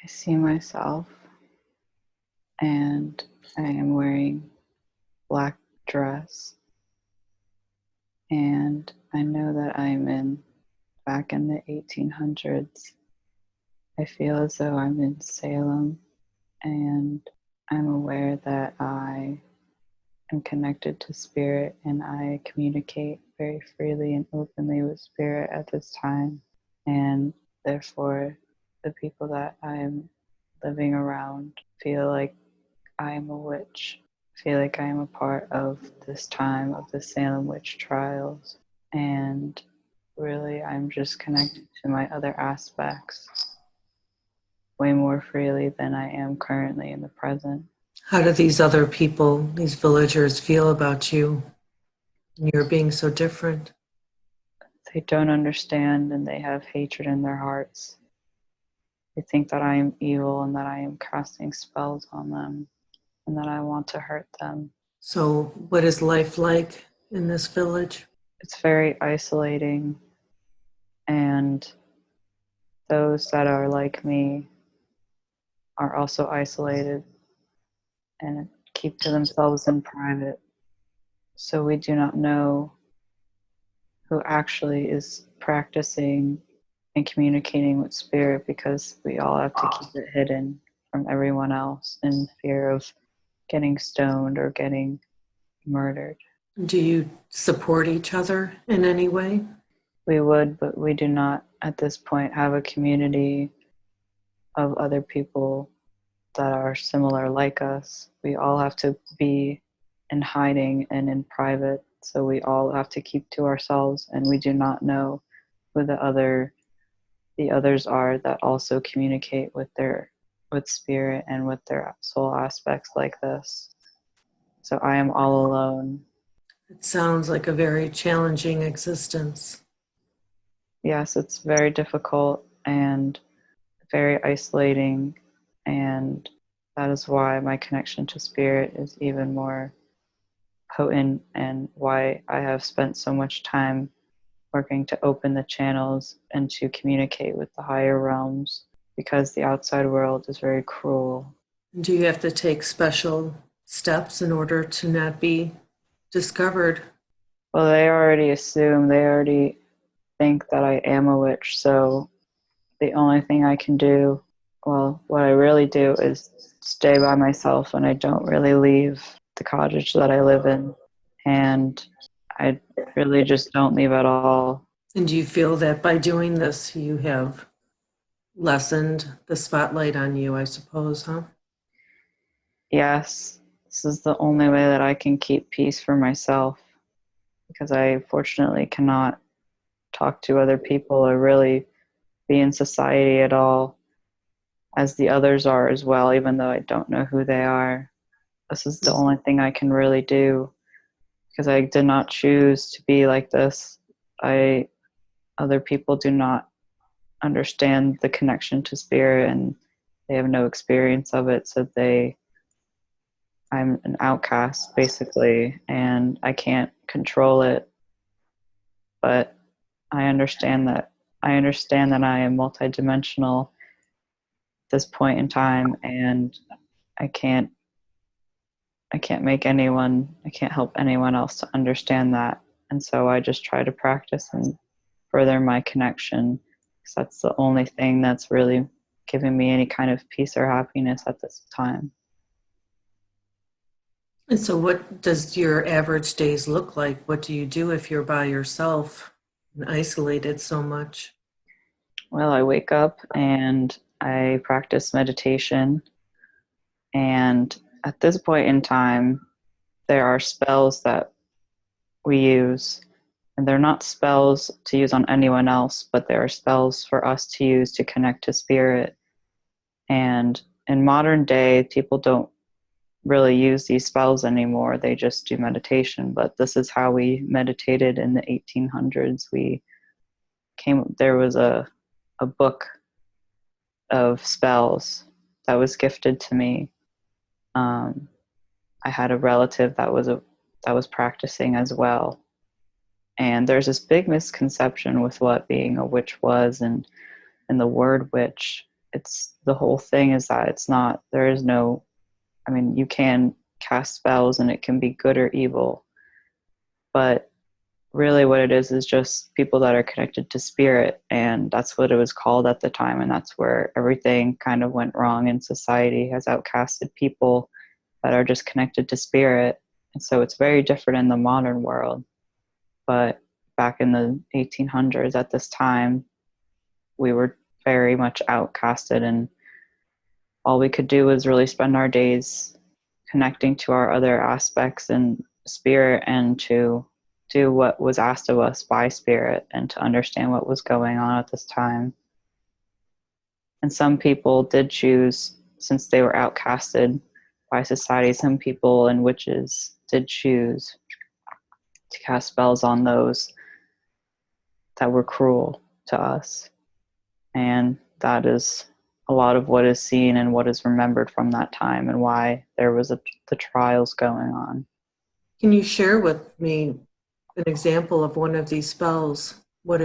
I see myself and I am wearing black dress, and I know that I'm back in the 1800s. I feel as though I'm in Salem, and I'm aware that I am connected to spirit and I communicate very freely and openly with spirit at this time. And therefore, the people that I'm living around feel like I am a witch. I feel like I am a part of this time of the Salem witch trials. And really, I'm just connected to my other aspects way more freely than I am currently in the present. How do these other people, these villagers, feel about you? You're being so different. They don't understand and they have hatred in their hearts. They think that I am evil and that I am casting spells on them and that I want to hurt them. So, what is life like in this village? It's very isolating, and those that are like me are also isolated and keep to themselves in private. So we do not know who actually is practicing and communicating with spirit, because we all have to keep it hidden from everyone else in fear of getting stoned or getting murdered. Do you support each other in any way? We would, but we do not at this point have a community of other people that are similar like us. We all have to be in hiding and in private, so we all have to keep to ourselves, and we do not know who the others are that also communicate with spirit and with their soul aspects like this. So I am all alone. It sounds like a very challenging existence. Yes, it's very difficult and very isolating, and that is why my connection to spirit is even more potent, and why I have spent so much time working to open the channels and to communicate with the higher realms, because the outside world is very cruel. Do you have to take special steps in order to not be discovered? Well, they already think that I am a witch, so the only thing I can do, well, what I really do is stay by myself, and I don't really leave the cottage that I live in. And I really just don't leave at all. And do you feel that by doing this, you have lessened the spotlight on you, I suppose, huh? Yes, this is the only way that I can keep peace for myself, because I fortunately cannot talk to other people or really be in society at all, as the others are as well, even though I don't know who they are. This is the only thing I can really do, because I did not choose to be like this. Other people do not understand the connection to spirit, and they have no experience of it, so I'm an outcast basically, and I can't control it. But I understand that I am multidimensional at this point in time, and I can't I can't help anyone else to understand that. And so I just try to practice and further my connection, because that's the only thing that's really giving me any kind of peace or happiness at this time. And so, what does your average days look like? What do you do if you're by yourself and isolated so much? Well, I wake up and I practice meditation, and at this point in time, there are spells that we use, and they're not spells to use on anyone else, but there are spells for us to use to connect to spirit. And in modern day, people don't really use these spells anymore. They just do meditation. But this is how we meditated in the 1800s. There was a book of spells that was gifted to me. I had a relative that was practicing as well. And there's this big misconception with what being a witch was, and the word witch. it's the whole thing is that it's not, there is no, I mean, you can cast spells and it can be good or evil, but really what it is just people that are connected to spirit, and that's what it was called at the time, and that's where everything kind of went wrong in society, has outcasted people that are just connected to spirit. And so it's very different in the modern world, but back in the 1800s at this time we were very much outcasted, and all we could do was really spend our days connecting to our other aspects and spirit, and to do what was asked of us by spirit, and to understand what was going on at this time. And some people did choose, since they were outcasted by society, some people and witches did choose to cast spells on those that were cruel to us. And that is a lot of what is seen and what is remembered from that time, and why there was the trials going on. Can you share with me an example of one of these spells? What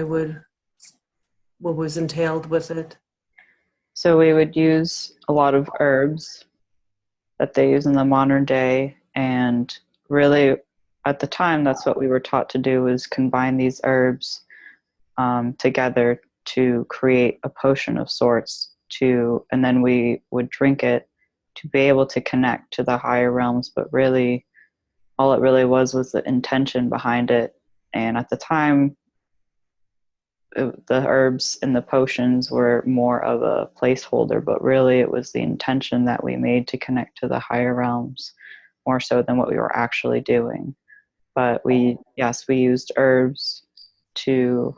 was entailed with it? So we would use a lot of herbs that they use in the modern day, and really at the time that's what we were taught to do, was combine these herbs together to create a potion of sorts, and then we would drink it to be able to connect to the higher realms. But really all it really was the intention behind it. And at the time the herbs and the potions were more of a placeholder, but really it was the intention that we made to connect to the higher realms more so than what we were actually doing. But we used herbs to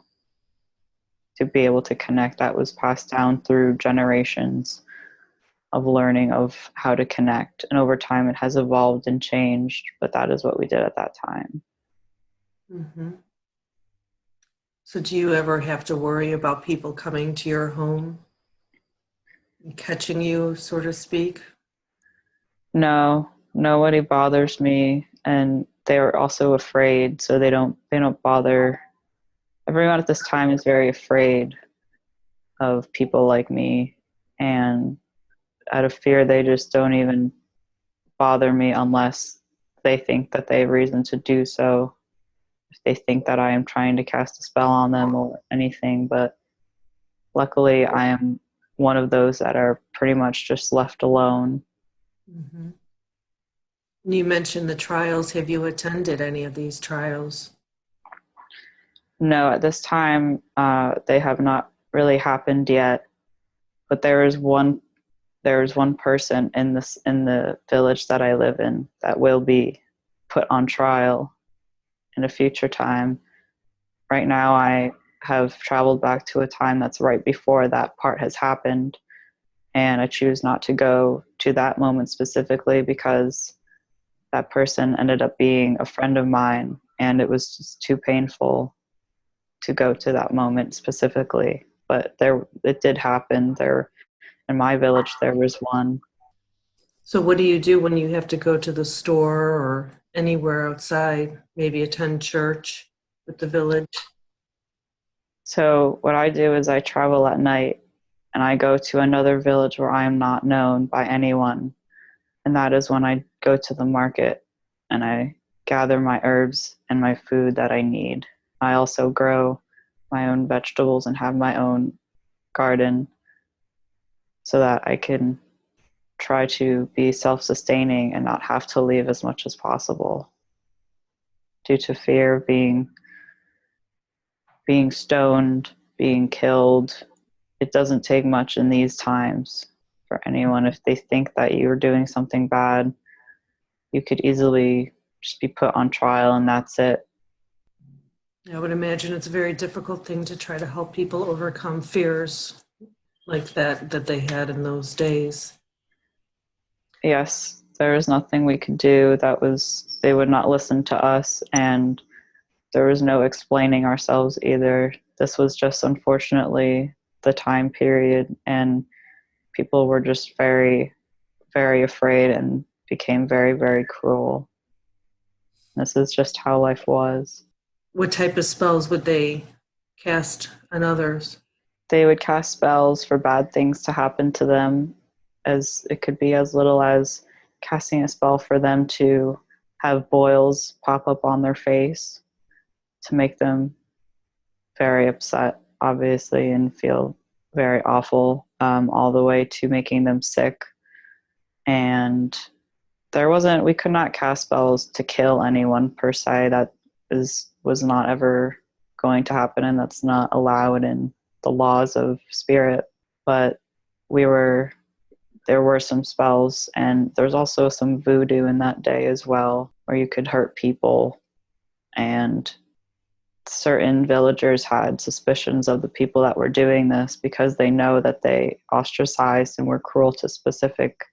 be able to connect. That was passed down through generations of learning of how to connect, and over time it has evolved and changed, but that is what we did at that time. Mm-hmm. So do you ever have to worry about people coming to your home and catching you, so to speak? No, nobody bothers me, and they're also afraid, so they don't bother. Everyone at this time is very afraid of people like me, and out of fear they just don't even bother me unless they think that they have reason to do so, if they think that I am trying to cast a spell on them or anything. But luckily I am one of those that are pretty much just left alone. Mm-hmm. You mentioned the trials. Have you attended any of these trials? No, at this time they have not really happened yet, but there is one person in the village that I live in that will be put on trial in a future time. Right now I have traveled back to a time that's right before that part has happened, and I choose not to go to that moment specifically because that person ended up being a friend of mine, and it was just too painful to go to that moment specifically. But it did happen. There in my village there was one. So what do you do when you have to go to the store or anywhere outside, maybe attend church with the village? So what I do is I travel at night, and I go to another village where I am not known by anyone, and that is when I go to the market and I gather my herbs and my food that I need. I also grow my own vegetables and have my own garden, so that I can try to be self-sustaining and not have to leave as much as possible due to fear of being stoned, being killed. It doesn't take much in these times for anyone. If they think that you're doing something bad, you could easily just be put on trial, and that's it. I would imagine it's a very difficult thing to try to help people overcome fears like that they had in those days. Yes, there was nothing we could do. They would not listen to us, and there was no explaining ourselves either. This was just unfortunately the time period, and people were just very, very afraid and became very, very cruel. This is just how life was. What type of spells would they cast on others? They would cast spells for bad things to happen to them, as it could be as little as casting a spell for them to have boils pop up on their face to make them very upset, obviously, and feel very awful, all the way to making them sick. And we could not cast spells to kill anyone per se. That was not ever going to happen, and that's not allowed in the laws of spirit. But there were some spells, and there's also some voodoo in that day as well, where you could hurt people. And certain villagers had suspicions of the people that were doing this because they know that they ostracized and were cruel to specific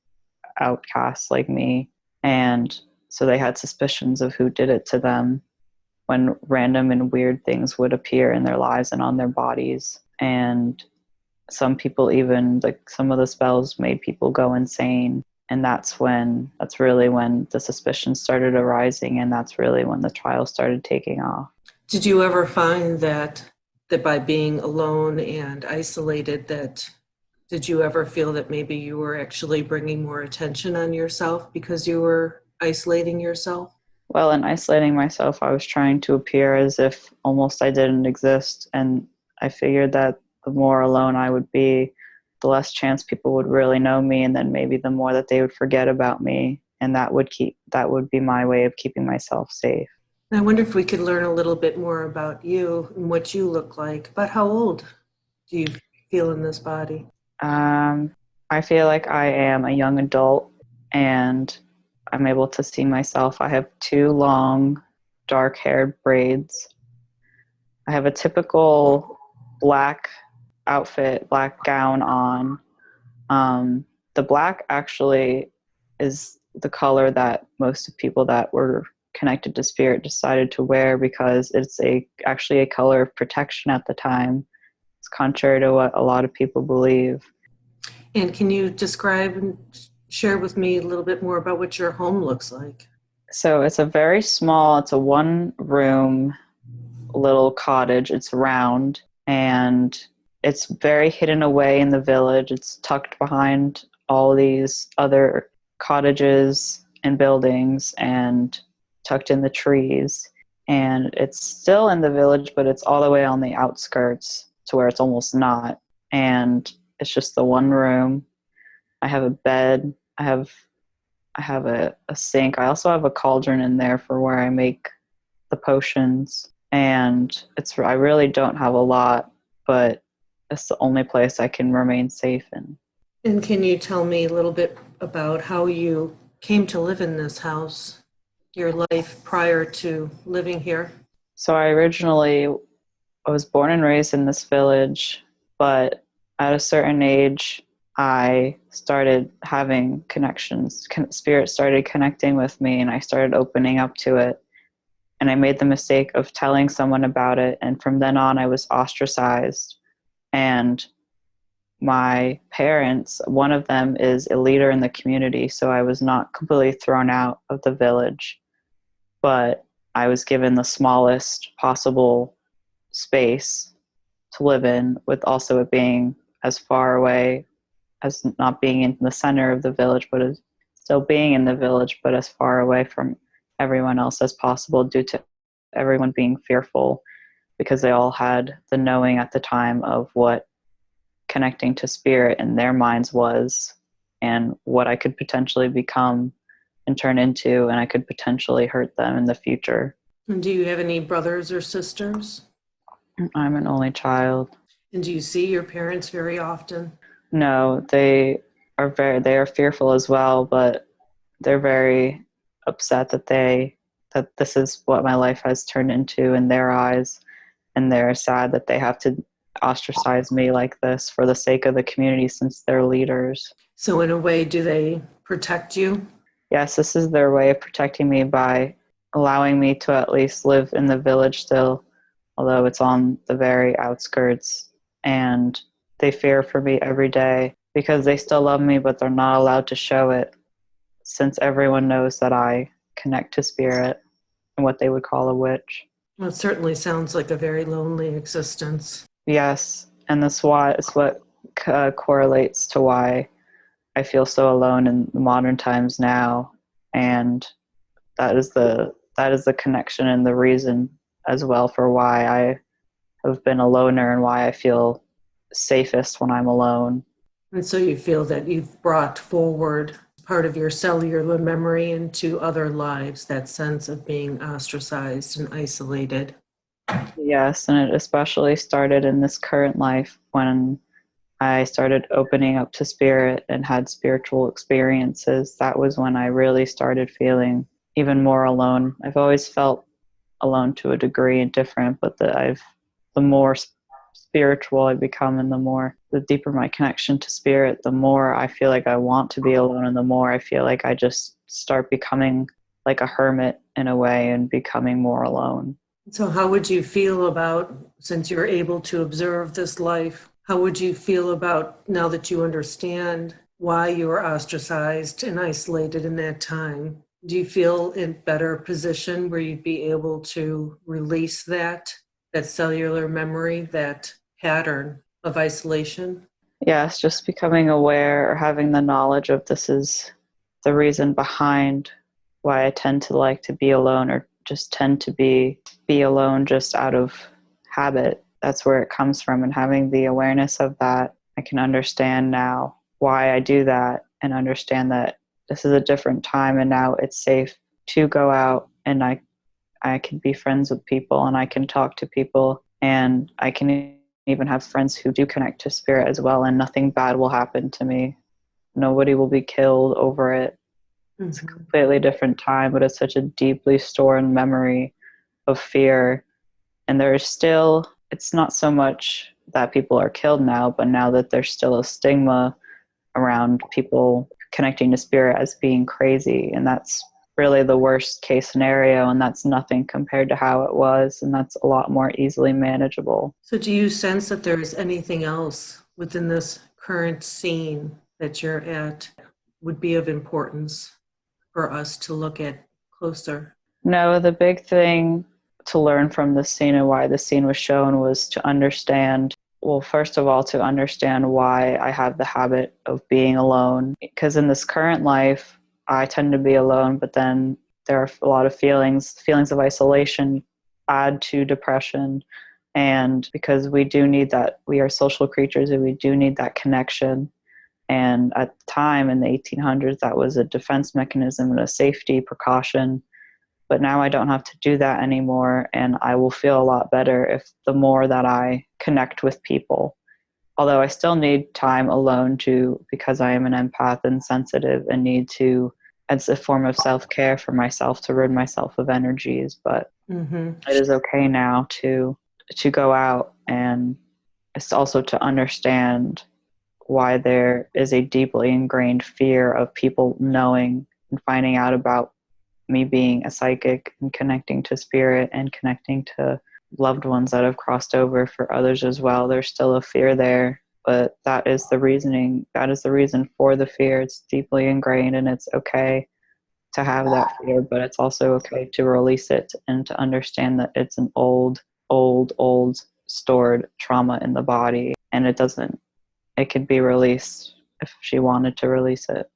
outcasts like me. And so they had suspicions of who did it to them when random and weird things would appear in their lives and on their bodies. And some people, even like some of the spells made people go insane. And that's really when the suspicions started arising, and that's really when the trial started taking off. Did you ever find that by being alone and isolated, did you ever feel that maybe you were actually bringing more attention on yourself because you were isolating yourself? Well, in isolating myself, I was trying to appear as if almost I didn't exist. And I figured that the more alone I would be, the less chance people would really know me, and then maybe the more that they would forget about me. And that would be my way of keeping myself safe. I wonder if we could learn a little bit more about you and what you look like. About how old do you feel in this body? I feel like I am a young adult, and I'm able to see myself. I have 2 long, dark-haired braids. I have a typical black outfit, black gown on. The black actually is the color that most of people that were connected to spirit decided to wear because it's actually a color of protection at the time. It's contrary to what a lot of people believe. And can you describe and share with me a little bit more about what your home looks like? So it's a 1-room little cottage. It's round, and it's very hidden away in the village. It's tucked behind all these other cottages and buildings and tucked in the trees. And it's still in the village, but it's all the way on the outskirts to where it's almost not. And it's just the 1 room. I have a bed. I have a sink. I also have a cauldron in there for where I make the potions. And I really don't have a lot, but it's the only place I can remain safe in. And can you tell me a little bit about how you came to live in this house, your life prior to living here? So I was born and raised in this village, but at a certain age, I started having connections. Spirit started connecting with me, and I started opening up to it. And I made the mistake of telling someone about it. And from then on, I was ostracized. And my parents, one of them is a leader in the community, so I was not completely thrown out of the village, but I was given the smallest possible space to live in, with also it being as far away as not being in the center of the village, but as still being in the village, but as far away from everyone else as possible, due to everyone being fearful, because they all had the knowing at the time of what connecting to spirit in their minds was, and what I could potentially become and turn into, and I could potentially hurt them in the future. And do you have any brothers or sisters? I'm an only child. And do you see your parents very often? No, they are fearful as well, but they're very upset that this is what my life has turned into in their eyes, and they're sad that they have to ostracize me like this for the sake of the community, since they're leaders. So in a way, do they protect you? Yes, this is their way of protecting me by allowing me to at least live in the village still, although it's on the very outskirts. And they fear for me every day because they still love me, but they're not allowed to show it, since everyone knows that I connect to spirit and what they would call a witch. Well, it certainly sounds like a very lonely existence. Yes, And that's why it's what correlates to why I feel so alone in modern times now. And that is the connection and the reason as well for why I have been a loner and why I feel safest when I'm alone. And so you feel that you've brought forward part of your cellular memory into other lives, that sense of being ostracized and isolated. Yes, and it especially started in this current life when I started opening up to spirit and had spiritual experiences. That was when I really started feeling even more alone. I've always felt alone to a degree and different, but the more spiritual I become and the deeper my connection to spirit, the more I feel like I want to be alone, and the more I feel like I just start becoming like a hermit in a way and becoming more alone. So, how would you feel about, since you're able to observe this life, how would you feel about now that you understand why you were ostracized and isolated in that time? Do you feel in better position where you'd be able to release that cellular memory, that pattern of isolation? Yes, just becoming aware or having the knowledge of this is the reason behind why I tend to like to be alone, or just tend to be alone just out of habit. That's where it comes from, and having the awareness of that, I can understand now why I do that, and understand that this is a different time and now it's safe to go out, and I can be friends with people and I can talk to people, and I can even have friends who do connect to spirit as well, and nothing bad will happen to me. Nobody will be killed over it. It's a Mm-hmm. completely different time, but it's such a deeply stored memory of fear. And there's still, it's not so much that people are killed now, but now that there's still a stigma around people connecting to spirit as being crazy. And that's really the worst case scenario. And that's nothing compared to how it was. And that's a lot more easily manageable. So, do you sense that there's anything else within this current scene that you're at would be of importance for us to look at closer? No, the big thing to learn from the scene and why the scene was shown was to understand, well, first of all, to understand why I have the habit of being alone. Because in this current life, I tend to be alone, but then there are a lot of feelings of isolation add to depression. And because we do need that, we are social creatures and we do need that connection. And at the time in the 1800s, that was a defense mechanism and a safety precaution. But now I don't have to do that anymore, and I will feel a lot better if the more that I connect with people. Although I still need time alone to, because I am an empath and sensitive and need to, as a form of self-care for myself, to rid myself of energies. But Mm-hmm. it is okay now to go out, and it's also to understand why there is a deeply ingrained fear of people knowing and finding out about me being a psychic and connecting to spirit and connecting to loved ones that have crossed over for others as well. There's still a fear there, but that is the reasoning. That is the reason for the fear. It's deeply ingrained, and it's okay to have that fear, but it's also okay to release it and to understand that it's an old stored trauma in the body, and it could be released if she wanted to release it.